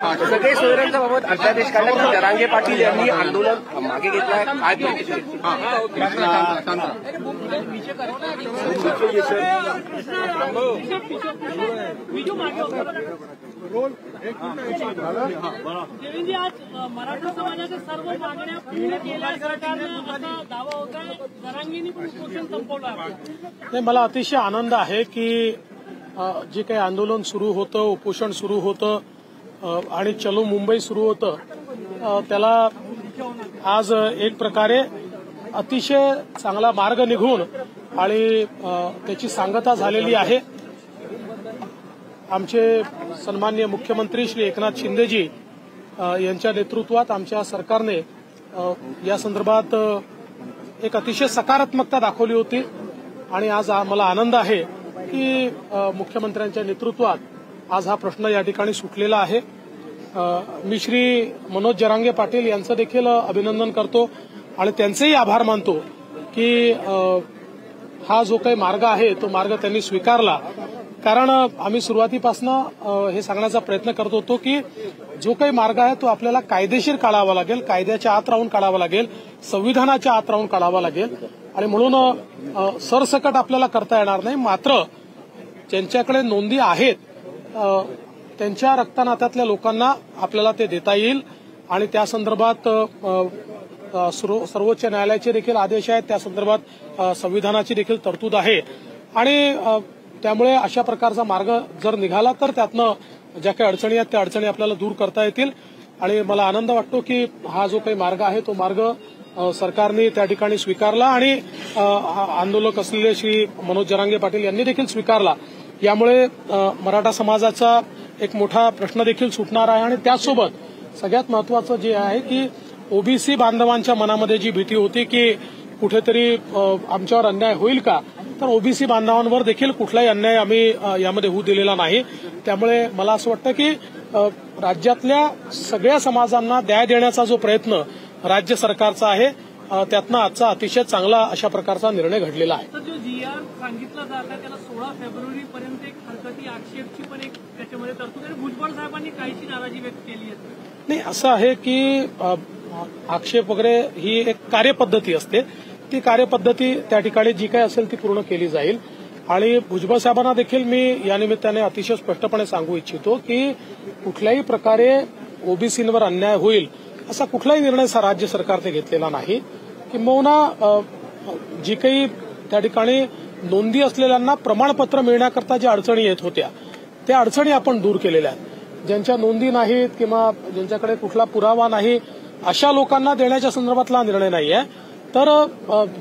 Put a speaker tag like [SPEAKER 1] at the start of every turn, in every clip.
[SPEAKER 1] सगळे सोयऱ्यांच्याबाबत अध्यादेश काढला. जरांगे पाटील यांनी आंदोलन मागे घेतलं आहे. काय
[SPEAKER 2] देवेंद्र, आज मराठा समाजाच्या सर्व मागण्या पूर्ण केल्या सरकारनं असा दावा होता. जरांगेंनी पण उपोषण संपवलं आहे.
[SPEAKER 3] नाही, मला अतिशय आनंद आहे की जे काही आंदोलन सुरू होतं, उपोषण सुरू होतं आणि चलो मुंबई सुरू होतं, त्याला आज एक प्रकारे अतिशय चांगला मार्ग निघून आणि त्याची सांगता झालेली आहे. आमचे सन्माननीय मुख्यमंत्री श्री एकनाथ शिंदेजी यांच्या नेतृत्वात आमच्या सरकारने या संदर्भात एक अतिशय सकारात्मकता दाखवली होती आणि आज मला आनंद आहे की मुख्यमंत्र्यांच्या नेतृत्वात आज हा प्रश्न या ठिकाणी सुटलेला आहे. मी श्री मनोज जरांगे पाटील यांचं देखील अभिनंदन करतो आणि त्यांचेही आभार मानतो की हा जो काही मार्ग आहे तो मार्ग त्यांनी स्वीकारला. कारण आम्ही सुरुवातीपासून हे सांगण्याचा प्रयत्न करत होतो की जो काही मार्ग आहे तो आपल्याला कायदेशीर काढावा लागेल, कायद्याच्या आत राहून काढावा लागेल, संविधानाच्या आत राहून काढावा लागेल आणि म्हणून सरसकट आपल्याला करता येणार नाही. मात्र ज्यांच्याकडे नोंदी आहेत त्यांच्या रक्तनात्यातल्या लोकांना आपल्याला ते देता येईल आणि त्या संदर्भात सर्वोच्च न्यायालयाचे देखील आदेश आहेत, त्या संदर्भात संविधानाची देखील तरतूद आहे आणि त्यामुळे अशा प्रकारचा मार्ग जर निघाला तर त्यातनं ज्या काही अडचणी आहेत त्या अडचणी आपल्याला दूर करता येतील आणि मला आनंद वाटतो की हा जो काही मार्ग आहे तो मार्ग सरकारने त्या ठिकाणी स्वीकारला आणि आंदोलक असलेले श्री मनोज जरांगे पाटील यांनी देखील स्वीकारला. यामुळे मराठा समाजाचा एक मोठा प्रश्न देखील सुटणार आहे आणि त्याचसोबत सगळ्यात महत्वाचं जे आहे की ओबीसी बांधवांच्या मनामध्ये जी भीती होती की कुठेतरी आमच्यावर अन्याय होईल का, तर ओबीसी बांधवांवर देखील कुठलाही अन्याय आम्ही यामध्ये होऊ दिलेला नाही. त्यामुळे मला असं वाटतं की राज्यातल्या सगळ्या समाजांना न्याय देण्याचा जो प्रयत्न राज्य सरकारचा आहे त्यातनं आजचा अतिशय चांगला अशा प्रकारचा निर्णय घडलेला आहे.
[SPEAKER 2] जो जीआर सांगितला जात आहे त्याला 16 फेब्रुवारीपर्यंत एक हरकती आक्षेपची पण एक त्याच्यामध्ये तरतूद आहे. भुजबळ साहेबांनी काहीशी नाराजी व्यक्त केली आहे.
[SPEAKER 3] नाही, असं आहे की आक्षेप वगैरे ही एक कार्यपद्धती असते. ती कार्यपद्धती त्या ठिकाणी जी काही असेल ती पूर्ण केली जाईल आणि भुजबळ साहेबांना देखील मी या निमित्ताने अतिशय स्पष्टपणे सांगू इच्छितो की कुठल्याही प्रकारे ओबीसींवर अन्याय होईल असा कुठलाही निर्णय राज्य सरकारने घेतलेला नाही. किंबहुना जी काही त्या ठिकाणी नोंदी असलेल्यांना प्रमाणपत्र मिळण्याकरता ज्या अडचणी येत होत्या त्या अडचणी आपण दूर केलेल्या आहेत. ज्यांच्या नोंदी नाहीत किंवा ज्यांच्याकडे कुठला पुरावा नाही अशा लोकांना देण्याच्या संदर्भातला निर्णय नाहीये. तर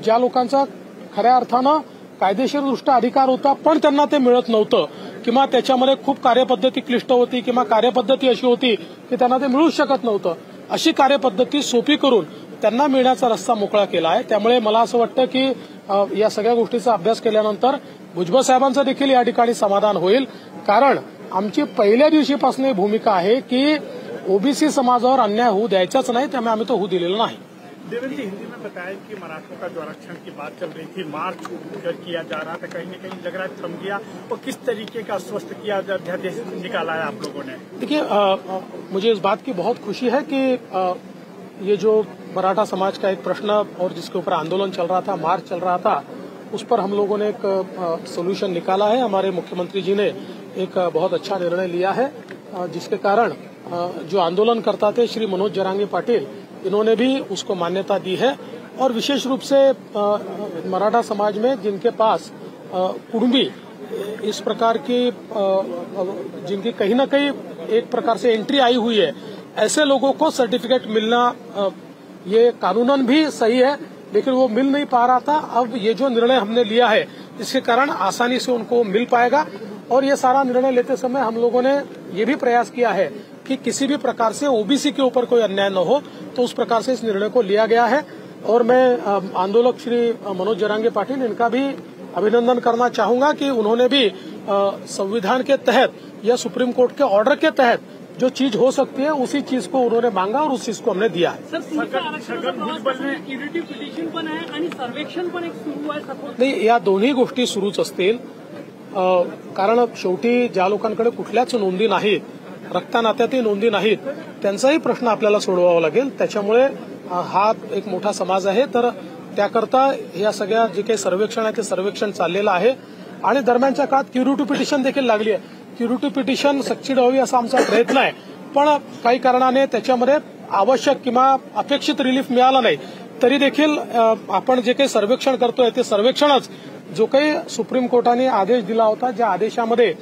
[SPEAKER 3] ज्या लोकांचा खऱ्या अर्थानं कायदेशीरदृष्ट्या अधिकार होता पण त्यांना ते मिळत नव्हतं किंवा त्याच्यामध्ये खूप कार्यपद्धती क्लिष्ट होती किंवा कार्यपद्धती अशी होती की त्यांना ते मिळूच शकत नव्हतं, अशी कार्यपद्धती सोपी करून त्यांना मिळण्याचा रस्ता मोकळा केला आहे. त्यामुळे मला असं वाटतं की या सगळ्या गोष्टीचा अभ्यास केल्यानंतर भुजबळ साहेबांचं देखील या ठिकाणी समाधान होईल. कारण आमची पहिल्या दिवशीपासून भूमिका आहे की ओबीसी समाजावर अन्याय होऊ द्यायचाच नाही, त्यामुळे आम्ही तो होऊ दिलेला नाही.
[SPEAKER 4] देवेंद्र, हिंदी में बताया कि मराठों का जो आरक्षण की बात चल रही थी, मार्च किया जा रहा था, कहीं न कहीं लग रहा है थम गया, और किस तरीके का आश्वस्त किया अध्यादेश निकाला है आप लोगों ने?
[SPEAKER 3] देखिए, मुझे इस बात की बहुत खुशी है कि ये जो मराठा समाज का एक प्रश्न और जिसके ऊपर आंदोलन चल रहा था, मार्च चल रहा था, उस पर हम लोगों ने एक सोल्यूशन निकाला है. हमारे मुख्यमंत्री जी ने एक बहुत अच्छा निर्णय लिया है जिसके कारण जो आंदोलन करता थे श्री मनोज जरांगे पाटिल, इन्होंने भी उसको मान्यता दी है. और विशेष रूप से मराठा समाज में जिनके पास कुटुंबी इस प्रकार की जिनकी कहीं न कहीं एक प्रकार से एंट्री आई हुई है, ऐसे लोगों को सर्टिफिकेट मिलना ये कानूनन भी सही है, लेकिन वो मिल नहीं पा रहा था. अब ये जो निर्णय हमने लिया है इसके कारण आसानी से उनको मिल पाएगा. और ये सारा निर्णय लेते समय हम लोगों ने ये भी प्रयास किया है कि किसी भी प्रकार से ओबीसी के ऊपर कोई अन्याय न हो, तो उस प्रकार से इस निर्णय को लिया गया है. और मैं आंदोलक श्री मनोज जरांगे पाटिल, इनका भी अभिनंदन करना चाहूंगा कि उन्होंने भी संविधान के तहत या सुप्रीम कोर्ट के ऑर्डर के तहत जो चीज हो सकती है उसी चीज को उन्होंने मांगा और उस चीज को हमने दिया है.
[SPEAKER 2] पिटिशन पण आहे आणि सर्वेक्षण पण एक सुरू आहे.
[SPEAKER 3] नाही, या दोन्ही गोष्टी सुरूच असतील. कारण शेवटी ज्या लोकांकडे कुठल्याच नोंदी नाहीत रक्तनात्यातील नोंदी नाहीत त्यांचाही प्रश्न आपल्याला सोडवावा लागेल. त्याच्यामुळे हा एक मोठा समाज आहे, तर त्याकरता या सगळ्या जे काही सर्वेक्षण आहे ते सर्वेक्षण चाललेलं आहे. आणि दरम्यानच्या काळात क्युरेटिव्ह पिटिशन देखील लागली आहे. क्युरेटिव्ह पिटिशन सक्सीड व्हावी असा आमचा प्रयत्न आहे, पण काही कारणाने त्याच्यामध्ये आवश्यक किंवा अपेक्षित रिलीफ मिळाला नाही. तरी देखील आपण जे काही सर्वेक्षण करतोय ते सर्वेक्षणच जो काही सुप्रीम कोर्टाने आदेश दिला होता, ज्या आदेशामध्ये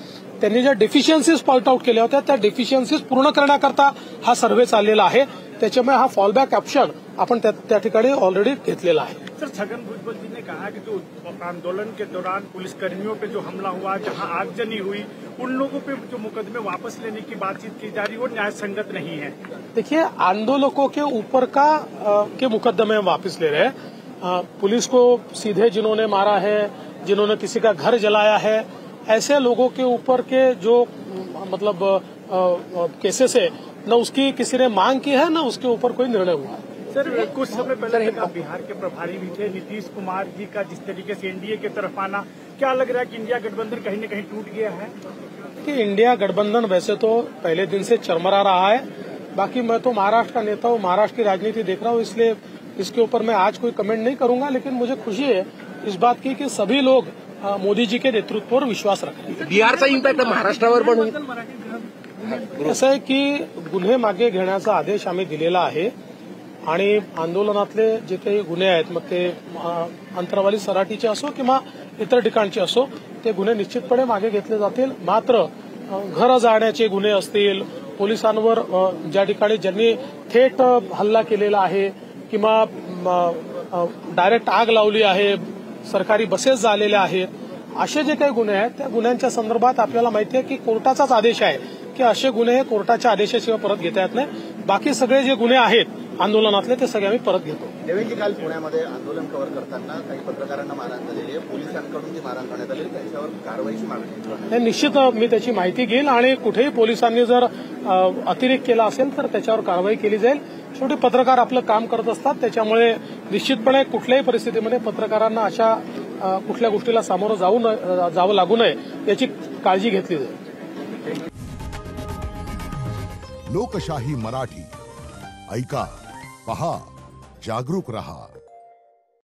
[SPEAKER 3] त्यांनी ज्या डेफिशियन्सीज पॉइंट आउट केल्या होत्या त्या डेफिशियन्सीज पूर्ण करण्याकरता हा सर्व्हे चाललेला आहे. त्याच्यामुळे हा फॉलबॅक ऑप्शन आपण त्या ठिकाणी ऑलरेडी घेतलेला आहे.
[SPEAKER 4] सर, छगन भुजबल जी ने कहा कि जो आंदोलन के दौरान पुलिसकर्मियों पे जो हमला हुआ, जहां आगजनी हुई, उन लोगों पे जो मुकदमे वापस लेने की बातचीत की जा रही है वो न्याय संगत नहीं है.
[SPEAKER 3] देखिए, आंदोलकों के ऊपर के मुकदमे वापस ले रहे हैं. पुलिस को सीधे जिन्होंने मारा है, जिन्होंने किसी का घर जलाया है, ऐसे लोगों के ऊपर के जो मतलब केसेस है न उसकी किसी ने मांग की है न उसके ऊपर कोई निर्णय हुआ है.
[SPEAKER 4] सर, कुछ समय पहले तक आप बिहार के प्रभारी भी थे. नीतीश कुमार जी का जिस तरीके से एनडीए की तरफ आना, क्या लग रहा है कि इंडिया गठबंधन कहीं न कहीं टूट गया है?
[SPEAKER 3] कि इंडिया गठबंधन वैसे तो पहले दिन से चरमरा रहा है. बाकी मैं तो महाराष्ट्र का नेता हूँ, महाराष्ट्र की राजनीति देख रहा हूँ, इसलिए इसके ऊपर मैं आज कोई कमेंट नहीं करूंगा. लेकिन मुझे खुशी है इस बात की कि सभी लोग मोदी जी के नेतृत्व पर विश्वास रख रहे हैं.
[SPEAKER 1] बिहारचा इम्पॅक्ट महाराष्ट्रावर पण होईल.
[SPEAKER 3] असं आहे की गुन्हे मागे घेण्याचा आदेश आम्ही दिलेला आहे आणि आंदोलनातले जे काही गुन्हे आहेत, मग ते अंतरावली सराटीचे असो किंवा इतर ठिकाणचे असो, ते गुन्हे निश्चितपणे मागे घेतले जातील. मात्र घर जाळण्याचे गुन्हे असतील, पोलिसांवर ज्या ठिकाणी ज्यांनी थेट हल्ला केलेला आहे किंवा डायरेक्ट आग लावली आहे, सरकारी बसेस जाळलेल्या आहेत, असे जे काही गुन्हे आहेत त्या गुन्ह्यांच्या संदर्भात आपल्याला माहिती आहे की कोर्टाचाच आदेश आहे की असे गुन्हे हे कोर्टाच्या आदेशाशिवाय परत घेता येत नाही. बाकी सगळे जे गुन्हे आहेत आंदोलनातले ते सगळे आम्ही परत घेतो.
[SPEAKER 5] देवेंद्र, काल पुण्यामध्ये आंदोलन कव्हर करताना काही पत्रकारांना मारहाण झालेली आहे. पोलिसांकडून जी मारहाण करण्यात आली त्याच्यावर कारवाईची मागणी.
[SPEAKER 3] निश्चित मी त्याची माहिती घेईल आणि कुठेही पोलिसांनी जर अतिरेक केला असेल तर त्याच्यावर कारवाई केली जाईल. शेवटी पत्रकार आपलं काम करत असतात, त्याच्यामुळे निश्चितपणे कुठल्याही परिस्थितीमध्ये पत्रकारांना अशा कुठल्या गोष्टीला सामोरं जावं लागू नये याची काळजी घेतली जाईल.
[SPEAKER 6] लोकशाही मराठी ऐका, पहा, जागरूक रहा.